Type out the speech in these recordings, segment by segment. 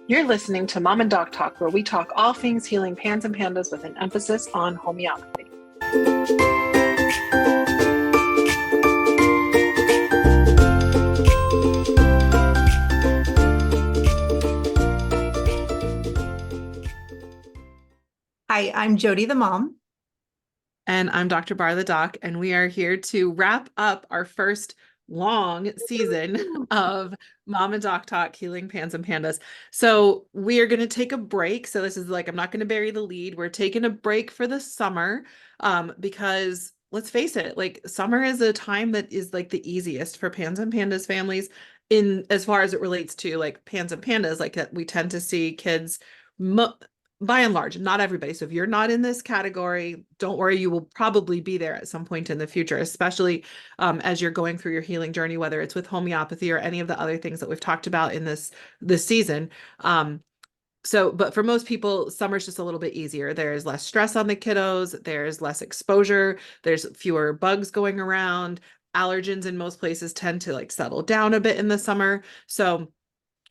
You're listening to Mom and Doc Talk, where we talk all things healing pans and pandas with an emphasis on homeopathy. Hi, I'm Jody the mom. And I'm Dr. Bar the Doc, and we are here to wrap up our first long season of Mom and Doc Talk Healing Pans and Pandas. So we are going to take a break. So this is like, I'm not going to bury the lead. We're taking a break for the summer because let's face it, like summer is a time that is like the easiest for Pans and Pandas families in as far as it relates to like Pans and Pandas, like that we tend to see kids by and large, not everybody. So if you're not in this category, don't worry, you will probably be there at some point in the future, especially as you're going through your healing journey, whether it's with homeopathy or any of the other things that we've talked about in this season. But for most people, summer's just a little bit easier. There's less stress on the kiddos, there's less exposure, there's fewer bugs going around. Allergens in most places tend to like settle down a bit in the summer. So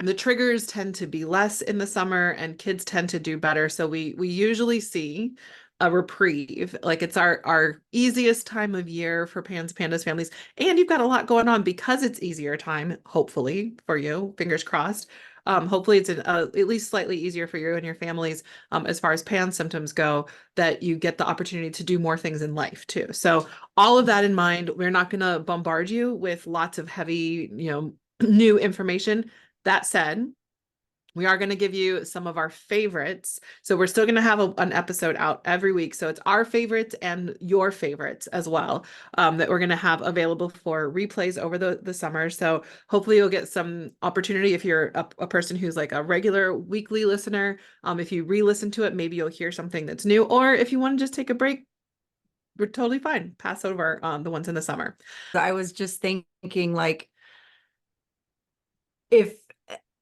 the triggers tend to be less in the summer and kids tend to do better. So we usually see a reprieve. Like it's our easiest time of year for Pandas families. And you've got a lot going on because it's easier time, hopefully for you, fingers crossed. Hopefully it's at least slightly easier for you and your families as far as pan symptoms go, that you get the opportunity to do more things in life too. So all of that in mind, we're not going to bombard you with lots of heavy, new information. That said, we are going to give you some of our favorites. So we're still going to have an episode out every week. So it's our favorites and your favorites as well that we're going to have available for replays over the summer. So hopefully you'll get some opportunity if you're a person who's like a regular weekly listener. If you re-listen to it, maybe you'll hear something that's new. Or if you want to just take a break, we're totally fine. Pass over the ones in the summer. I was just thinking, like, if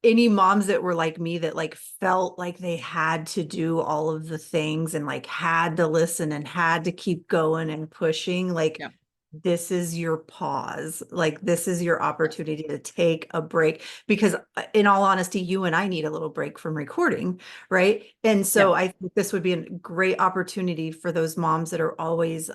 any moms that were like me that like felt like they had to do all of the things and like had to listen and had to keep going and pushing, like Yeah. this is your pause. Like this is your opportunity to take a break, because in all honesty, you and I need a little break from recording, right? And Yeah. so I think this would be a great opportunity for those moms that are always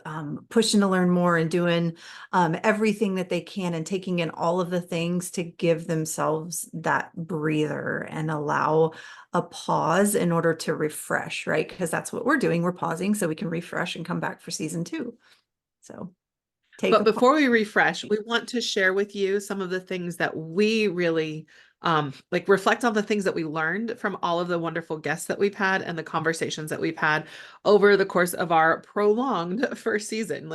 pushing to learn more and doing everything that they can and taking in all of the things to give themselves that breather and allow a pause in order to refresh, right? Because that's what we're doing. We're pausing so we can refresh and come back for season 2. So take But a pause. before we refresh, we want to share with you some of the things that we really like reflect on the things that we learned from all of the wonderful guests that we've had and the conversations that we've had over the course of our prolonged first season.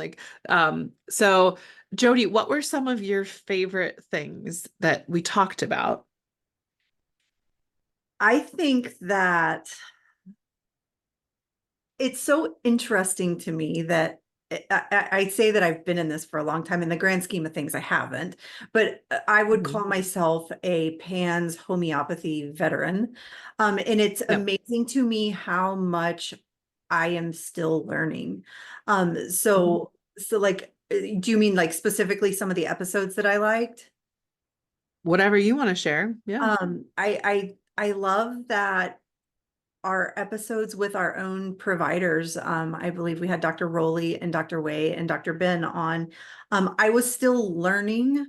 So Jody, what were some of your favorite things that we talked about? I think that it's so interesting to me that I say that I've been in this for a long time. In the grand scheme of things, I haven't, but I would Mhm. call myself a PANS homeopathy veteran. And it's Yep. amazing to me how much I am still learning. Mhm. So like, do you mean like specifically some of the episodes that I liked? Whatever you want to share. Yeah. I love that our episodes with our own providers. I believe we had Dr. Rowley and Dr. Way and Dr. Ben on. I was still learning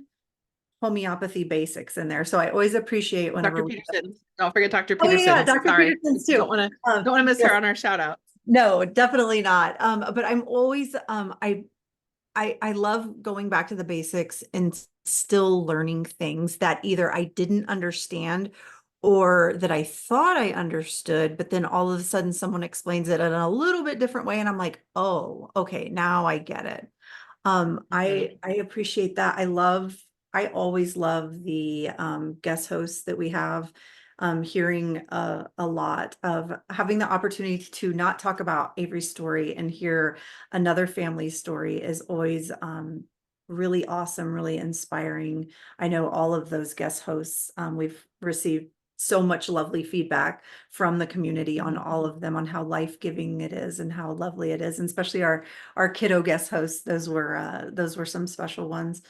homeopathy basics in there. So I always appreciate Dr. whenever we. Peterson. Don't forget Dr. Oh yeah, Peterson. Dr. Sorry. Peterson's Don't too. want to don't want to miss Yes, her on our shout out. no, definitely not. But I'm always I love going back to the basics and still learning things that either I didn't understand or that I thought I understood, but then all of a sudden someone explains it in a little bit different way and I'm like, "Oh, okay, now I get it." Mhm. I appreciate that. I always love the guest hosts that we have. Hearing a lot of having the opportunity to not talk about Avery's story and hear another family's story is always really awesome, really inspiring. I know all of those guest hosts, we've received so much lovely feedback from the community on all of them, on how life-giving it is and how lovely it is, and especially our kiddo guest hosts. Those were some special ones.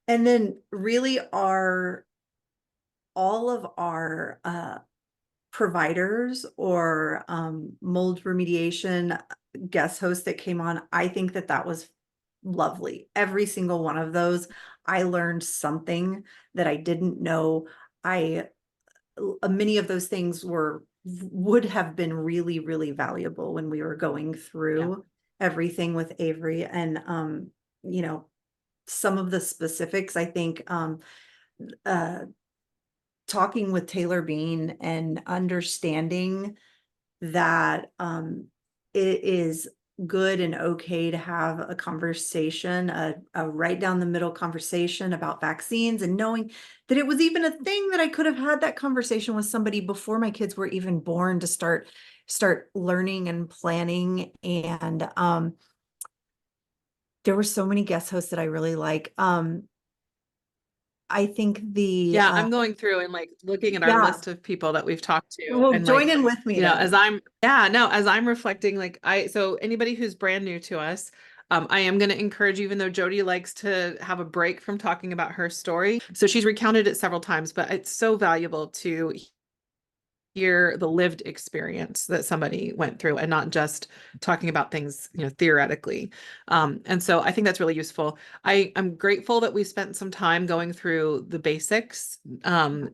And then really our all of our providers or mold remediation guest hosts that came on, I think that that was lovely. Every single one of those, I learned something that I didn't know. Many of those things would have been really, really valuable when we were going through everything with Avery. And you know, some of the specifics, I think uh talking with Taylor Bean and understanding that it is good and okay to have a conversation, a right down the middle conversation about vaccines, and knowing that it was even a thing that I could have had that conversation with somebody before my kids were even born to start learning and planning. And there were so many guest hosts that I really like. I think Yeah, I'm going through and like looking at our yeah, list of people that we've talked to, well, and join like, in with me you know, then. as I'm reflecting, like so anybody who's brand new to us, I am going to encourage you, even though Jody likes to have a break from talking about her story. So she's recounted it several times, but it's so valuable to hear the lived experience that somebody went through and not just talking about things, you know, theoretically. And so I think that's really useful. I'm grateful that we spent some time going through the basics.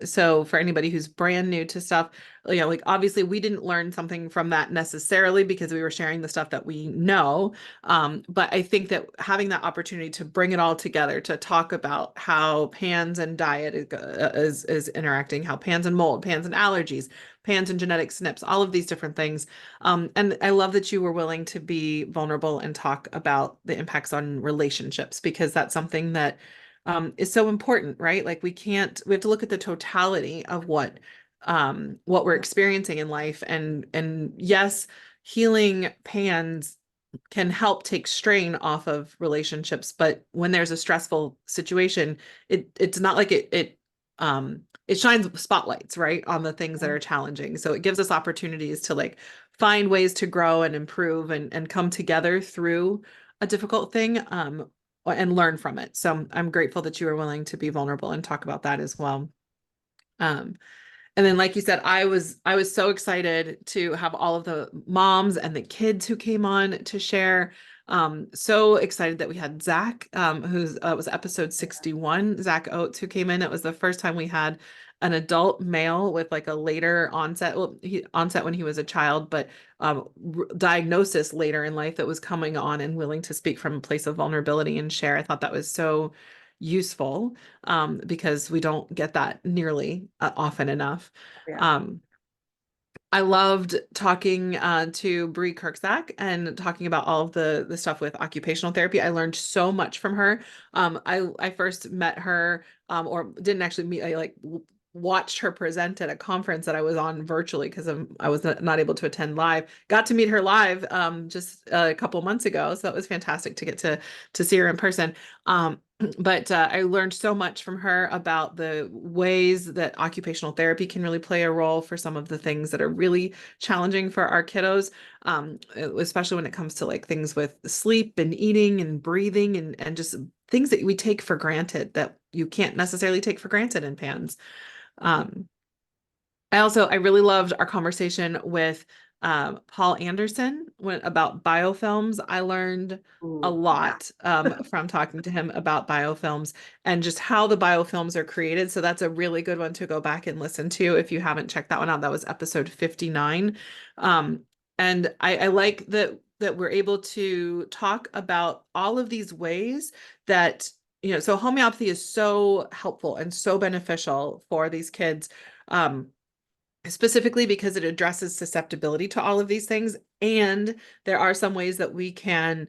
So for anybody who's brand new to stuff, you know, like obviously we didn't learn something from that necessarily because we were sharing the stuff that we know. But I think that having that opportunity to bring it all together to talk about how PANS and diet is interacting, how PANS and mold, PANS and allergies, PANS and genetic SNPs, all of these different things. And I love that you were willing to be vulnerable and talk about the impacts on relationships, because that's something that is so important, right? Like we have to look at the totality of what we're experiencing in life. And yes, healing PANS can help take strain off of relationships, but when there's a stressful situation, it's not like it shines spotlights, right, on the things that are challenging. So it gives us opportunities to like find ways to grow and improve and come together through a difficult thing, and learn from it. So I'm grateful that you were willing to be vulnerable and talk about that as well. Um, and then, like you said, I was so excited to have all of the moms and the kids who came on to share. So excited that we had Zach, who's was episode 61, Zach Oates, who came in. It was the first time we had an adult male with like a later onset, well, onset when he was a child, but diagnosis later in life, that was coming on and willing to speak from a place of vulnerability and share. I thought that was so useful, because we don't get that nearly often enough. Yeah. I loved talking to Bree Kirkzak and talking about all of the stuff with occupational therapy. I learned so much from her. I first met her, or didn't actually meet. I like watched her present at a conference that I was on virtually because I was not able to attend live. Got to meet her live just a couple months ago, so that was fantastic to get to see her in person. But I learned so much from her about the ways that occupational therapy can really play a role for some of the things that are really challenging for our kiddos, especially when it comes to like things with sleep and eating and breathing and just things that we take for granted that you can't necessarily take for granted in PANS. Um, I really loved our conversation with Paul Anderson about biofilms. I learned a lot from talking to him about biofilms and just how the biofilms are created. So that's a really good one to go back and listen to if you haven't checked that one out. That was episode 59. And I like that we're able to talk about all of these ways that, you know, so homeopathy is so helpful and so beneficial for these kids. Specifically because it addresses susceptibility to all of these things. And there are some ways that we can,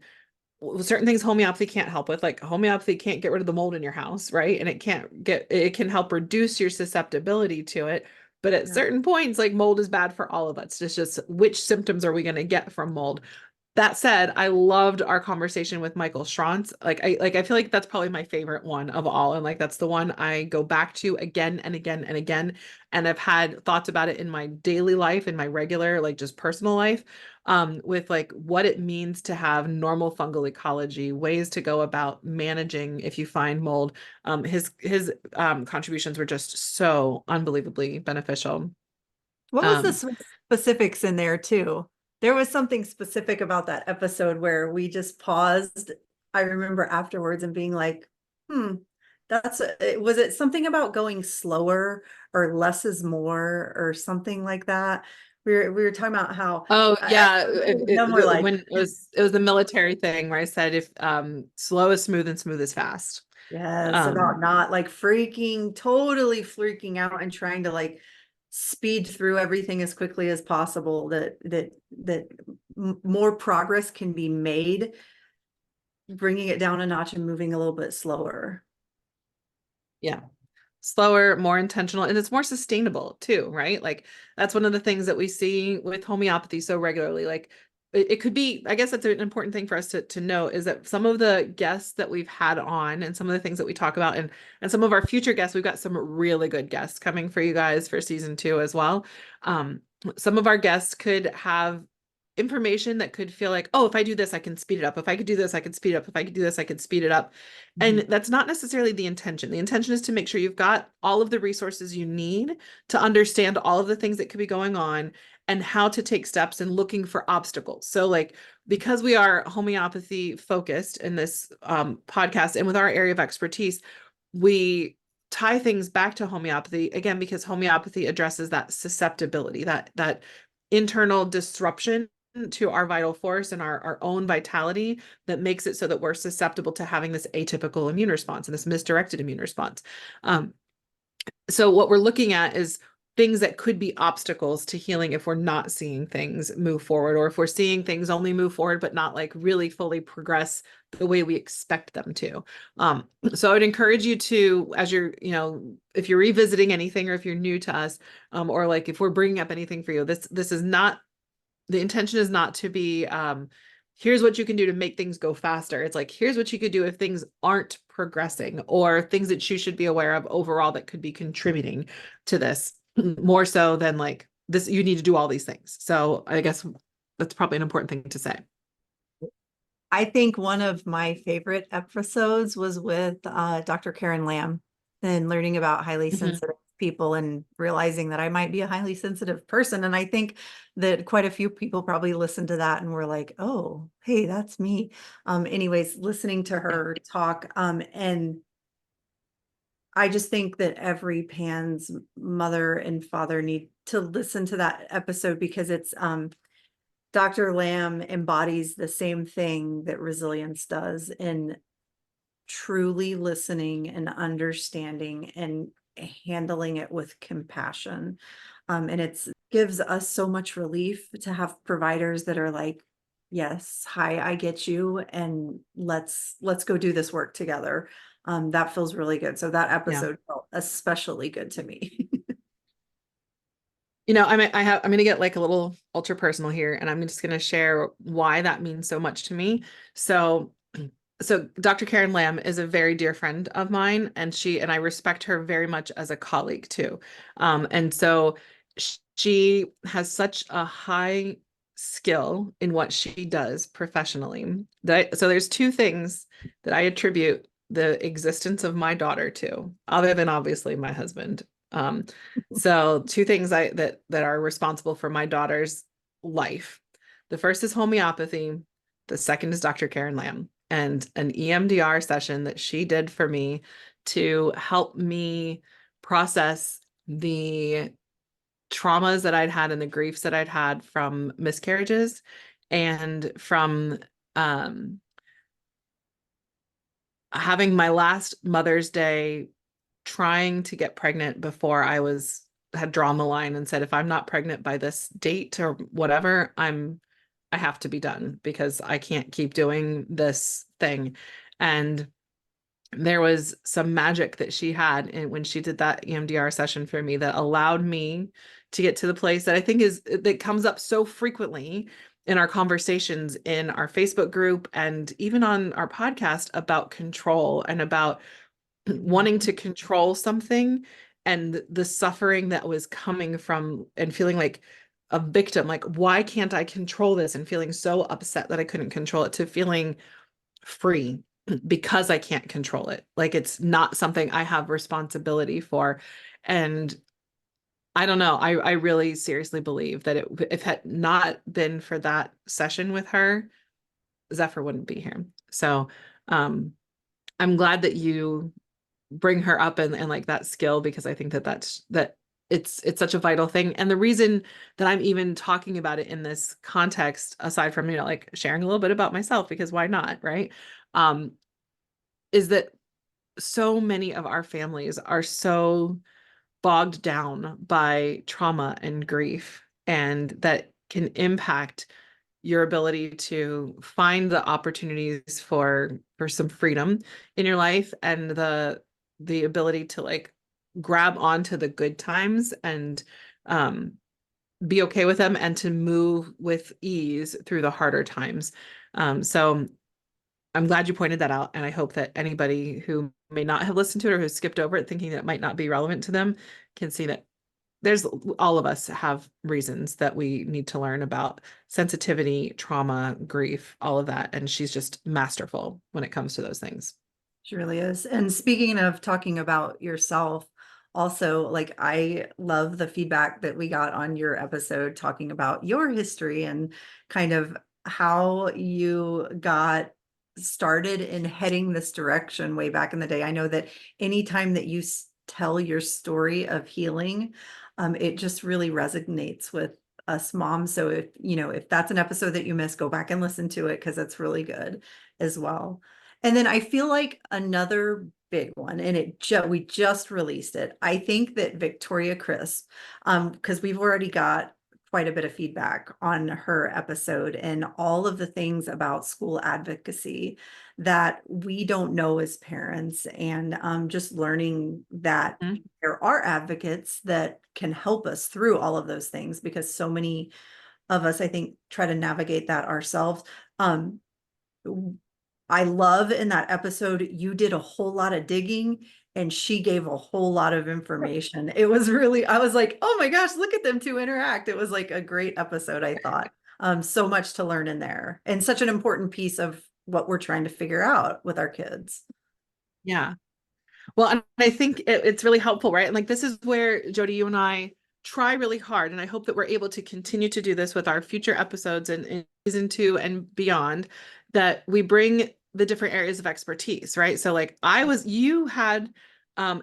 certain things homeopathy can't help with, like homeopathy can't get rid of the mold in your house, right? And it can help reduce your susceptibility to it. But at certain points, like mold is bad for all of us. It's just which symptoms are we going to get from mold? That said, I loved our conversation with Michael Schrantz. I feel like that's probably my favorite one of all. And like that's the one I go back to again and again and again. And I've had thoughts about it in my daily life, in my regular, like just personal life, with like what it means to have normal fungal ecology, ways to go about managing if you find mold. His contributions were just so unbelievably beneficial. What was the Um, specifics in there too? There was something specific about that episode where we just paused. I remember afterwards and being like, hmm, was it something about going slower or less is more or something like that? We were talking about how oh yeah, them were like, when it was the military thing where I said if slow is smooth and smooth is fast. yes, Um, about not like totally freaking out and trying to like speed through everything as quickly as possible that more progress can be made, bringing it down a notch and moving a little bit slower. yeah. Slower, more intentional, and it's more sustainable too, right? Like that's one of the things that we see with homeopathy so regularly. Like it could be, I guess that's an important thing for us to know is that some of the guests that we've had on and some of the things that we talk about and some of our future guests, we've got some really good guests coming for you guys for season 2 as well. Um, some of our guests could have information that could feel like, oh, if I do this, I can speed it up. If I could do this, I could speed it up. If I could do this, I could speed it up. And Mhm. that's not necessarily the intention. The intention is to make sure you've got all of the resources you need to understand all of the things that could be going on and how to take steps and looking for obstacles. So, like, because we are homeopathy focused in this podcast and with our area of expertise, we tie things back to homeopathy again because homeopathy addresses that susceptibility, that internal disruption to our vital force and our own vitality that makes it so that we're susceptible to having this atypical immune response and this misdirected immune response. Um, so what we're looking at is things that could be obstacles to healing if we're not seeing things move forward, or if we're seeing things only move forward, but not like really fully progress the way we expect them to. So I would encourage you to, as you're, if you're revisiting anything or if you're new to us, or like if we're bringing up anything for you, this is not the intention is not to be here's what you can do to make things go faster. It's like here's what you could do if things aren't progressing or things that you should be aware of overall that could be contributing to this more so than like this you need to do all these things. So I guess that's probably an important thing to say. I think one of my favorite episodes was with Dr. Karen Lamb and learning about highly Mhm. sensitive people and realizing that I might be a highly sensitive person. And I think that quite a few people probably listened to that and were like, oh, hey, that's me. Anyways, listening to Yeah. her talk, and I just think that every Pan's mother and father need to listen to that episode because it's Dr. Lamb embodies the same thing that resilience does in truly listening and understanding and handling it with compassion. And it's gives us so much relief to have providers that are like, yes, hi, I get you, and let's go do this work together. That feels really good. So that Yeah. episode felt especially good to me. I'm going to get like a little ultra personal here, and I'm just going to share why that means so much to me. So, so Dr. Karen Lamb is a very dear friend of mine, and I respect her very much as a colleague too. And so she has such a high skill in what she does professionally. So there's two things that I attribute the existence of my daughter to, other than obviously my husband. Um, so two things that are responsible for my daughter's life. The first is homeopathy. The second is Dr. Karen Lamb and an EMDR session that she did for me to help me process the traumas that I'd had and the griefs that I'd had from miscarriages and from um, having my last Mother's Day trying to get pregnant before had drawn the line and said, if I'm not pregnant by this date or whatever, I have to be done because I can't keep doing this thing. And there was some magic that she had when she did that EMDR session for me that allowed me to get to the place that I think that comes up so frequently in our conversations in our Facebook group and even on our podcast about control and about wanting to control something and the suffering that was coming from and feeling like a victim, like, why can't I control this? And feeling so upset that I couldn't control it to feeling free because I can't control it. Like it's not something I have responsibility for. And I don't know. I really seriously believe that if it had not been for that session with her, Zephyr wouldn't be here. So um, I'm glad that you bring her up and like that skill, because I think that it's such a vital thing. And the reason that I'm even talking about it in this context, aside from, like sharing a little bit about myself, because why not, right? Um, is that so many of our families are so bogged down by trauma and grief, and that can impact your ability to find the opportunities for some freedom in your life, and the ability to like grab onto the good times and um be okay with them, and to move with ease through the harder times. So I'm glad you pointed that out, and I hope that anybody who may not have listened to it or who skipped over it thinking that it might not be relevant to them can see that there's all of us have reasons that we need to learn about sensitivity, trauma, grief, all of that. And she's just masterful when it comes to those things. She really is. And speaking of talking about yourself, also, like, I love the feedback that we got on your episode talking about your history and kind of how you got started in heading this direction way back in the day. I know that anytime that you tell your story of healing, it just really resonates with us moms. So if that's an episode that you missed, go back and listen to it because it's really good as well. And then I feel like another big one, and we just released it. I think that Victoria Crisp, because we've already got quite a bit of feedback on her episode and all of the things about school advocacy that we don't know as parents, and just learning that Mhm. there are advocates that can help us through all of those things, because so many of us, I think, try to navigate that ourselves. Um, I love in that episode, you did a whole lot of digging and she gave a whole lot of information. It was really, I was like, oh my gosh, look at them two interact. It was like a great episode, I thought. So much to learn in there, and such an important piece of what we're trying to figure out with our kids. Yeah. Well, and I think it's really helpful, right? And like, this is where Jody, you and I try really hard. And I hope that we're able to continue to do this with our future episodes and in season 2 and beyond, that we bring the different areas of expertise, right? So like you had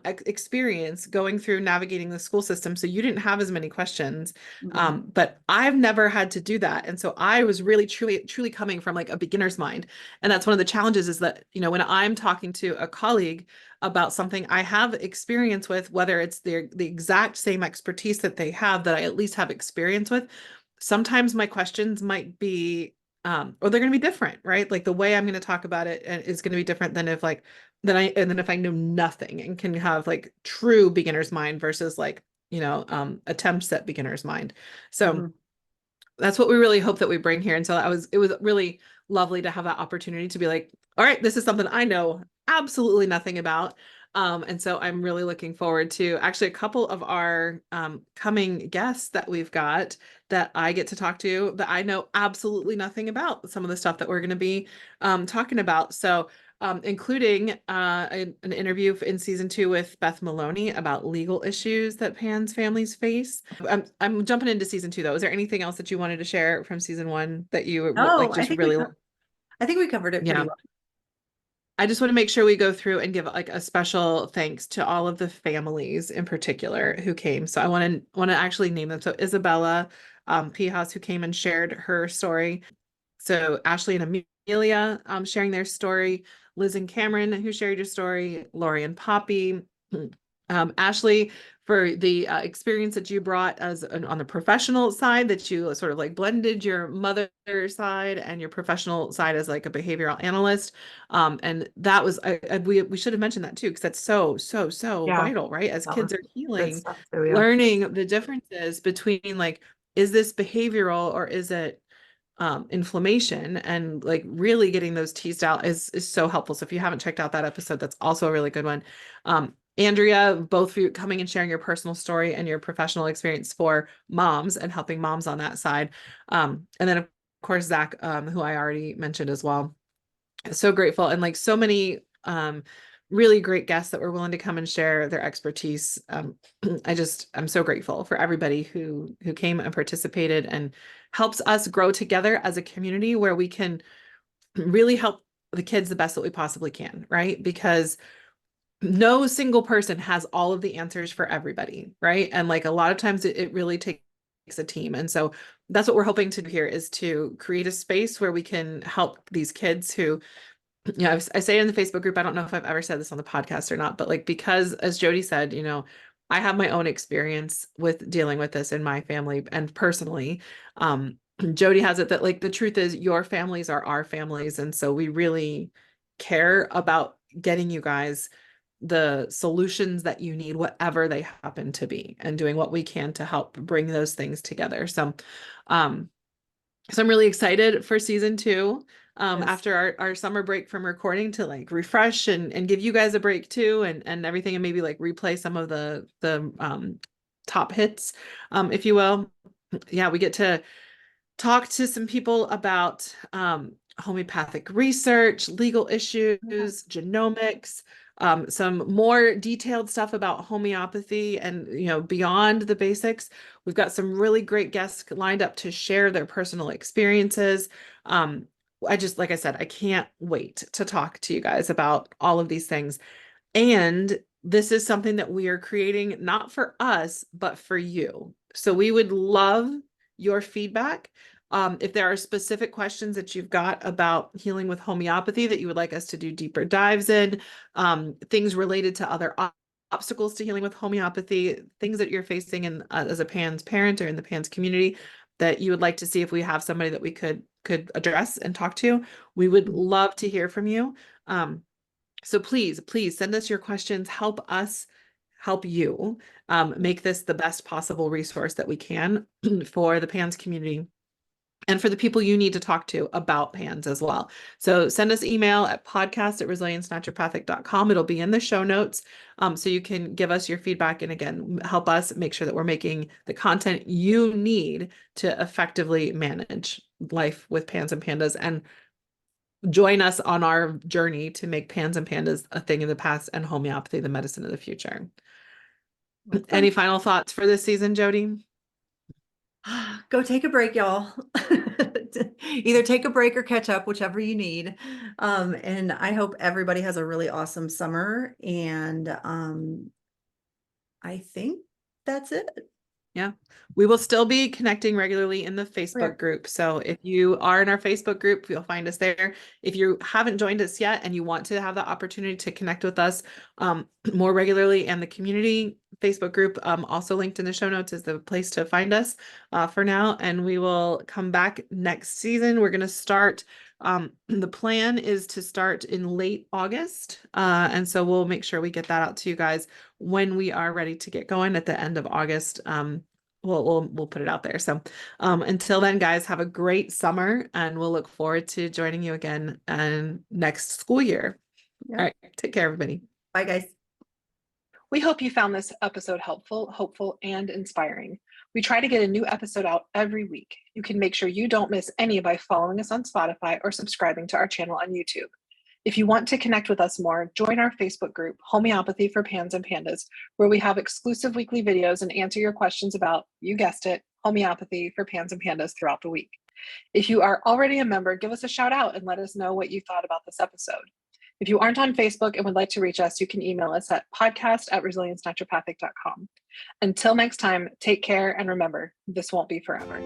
experience going through navigating the school system, so you didn't have as many questions. Mhm. But I've never had to do that. And so I was really truly coming from like a beginner's mind. And that's one of the challenges, is that, when I'm talking to a colleague about something I have experience with, whether it's the exact same expertise that they have, that I at least have experience with, sometimes my questions might be, or they're going to be different, right? Like the way I'm going to talk about it is going to be different than if I know nothing and can have like true beginner's mind versus like, attempts at beginner's mind. So Mhm. that's what we really hope that we bring here. And so it was really lovely to have that opportunity to be like, all right, this is something I know absolutely nothing about. And so I'm really looking forward to actually a couple of our coming guests that we've got that I get to talk to that I know absolutely nothing about, some of the stuff that we're going to be talking about. So including an interview in season 2 with Beth Maloney about legal issues that PANS families face. I'm jumping into season 2 though. Is there anything else that you wanted to share from season 1 that you Oh, like just really? I think we covered it pretty Yeah. well. I just want to make sure we go through and give like a special thanks to all of the families in particular who came. So I want to actually name them. So Isabella Pijas, who came and shared her story. So Ashley and Amelia sharing their story, Liz and Cameron who shared your story, Lori and Poppy, Ashley, for the experience that you brought on the professional side, that you sort of like blended your mother side and your professional side as like a behavioral analyst. And that was, we should have mentioned that too, because that's so Yeah, vital, right? As that was kids are good healing, stuff too. Yeah. learning the differences between like, is this behavioral or is it inflammation, and like really getting those teased out is so helpful. So if you haven't checked out that episode, that's also a really good one. Andrea, both for you coming and sharing your personal story and your professional experience for moms and helping moms on that side. And then of course, Zach, who I already mentioned as well. So grateful, and like so many really great guests that were willing to come and share their expertise. I'm so grateful for everybody who came and participated and helps us grow together as a community where we can really help the kids the best that we possibly can, right? Because no single person has all of the answers for everybody, right? And like a lot of times it really takes a team. And so that's what we're hoping to do here, is to create a space where we can help these kids who, you know, I say in the Facebook group, I don't know if I've ever said this on the podcast or not, but like, because as Jody said, you know, I have my own experience with dealing with this in my family and personally. Jody has it that like the truth is your families are our families. And so we really care about getting you guys the solutions that you need, whatever they happen to be, and doing what we can to help bring those things together. Um, so I'm really excited for season 2. Yes. After our summer break from recording, to like refresh and give you guys a break too, and everything, and maybe like replay some of the top hits, if you will. Yeah, we get to talk to some people about homeopathic research, legal issues, genomics, some more detailed stuff about homeopathy and, you know, beyond the basics. We've got some really great guests lined up to share their personal experiences. Like I said, I can't wait to talk to you guys about all of these things. And this is something that we are creating not for us, but for you. So we would love your feedback. If there are specific questions that you've got about healing with homeopathy that you would like us to do deeper dives in, things related to other obstacles to healing with homeopathy, things that you're facing in as a PANS parent or in the PANS community that you would like to see if we have somebody that we could address and talk to, we would love to hear from you. So please send us your questions. Help us help you make this the best possible resource that we can for the PANS community and for the people you need to talk to about PANS as well. So send us email at podcast@resiliencenaturopathic.com. It'll be in the show notes. So you can give us your feedback and again, help us make sure that we're making the content you need to effectively manage life with PANS and PANDAS, and join us on our journey to make PANS and PANDAS a thing of the past and homeopathy the medicine of the future. Okay. Any final thoughts for this season, Jody? Go take a break, y'all. Either take a break or catch up, whichever you need. And I hope everybody has a really awesome summer. And I think that's it. Yeah, we will still be connecting regularly in the Facebook group. So if you are in our Facebook group, you'll find us there. If you haven't joined us yet and you want to have the opportunity to connect with us more regularly, and the community Facebook group, also linked in the show notes, is the place to find us for now. And we will come back next season. We're going to start. The plan is to start in late August. And so we'll make sure we get that out to you guys when we are ready to get going at the end of August. We'll put it out there. So until then, guys, have a great summer, and we'll look forward to joining you again next school year. Yeah. All right, take care, everybody. Bye, guys. We hope you found this episode helpful, hopeful, and inspiring. We try to get a new episode out every week. You can make sure you don't miss any by following us on Spotify or subscribing to our channel on YouTube. If you want to connect with us more, join our Facebook group, Homeopathy for PANS and PANDAS, where we have exclusive weekly videos and answer your questions about, you guessed it, homeopathy for PANS and PANDAS throughout the week. If you are already a member, give us a shout out and let us know what you thought about this episode. If you aren't on Facebook and would like to reach us, you can email us at podcast@resiliencenaturopathic.com. Until next time, take care, and remember, this won't be forever.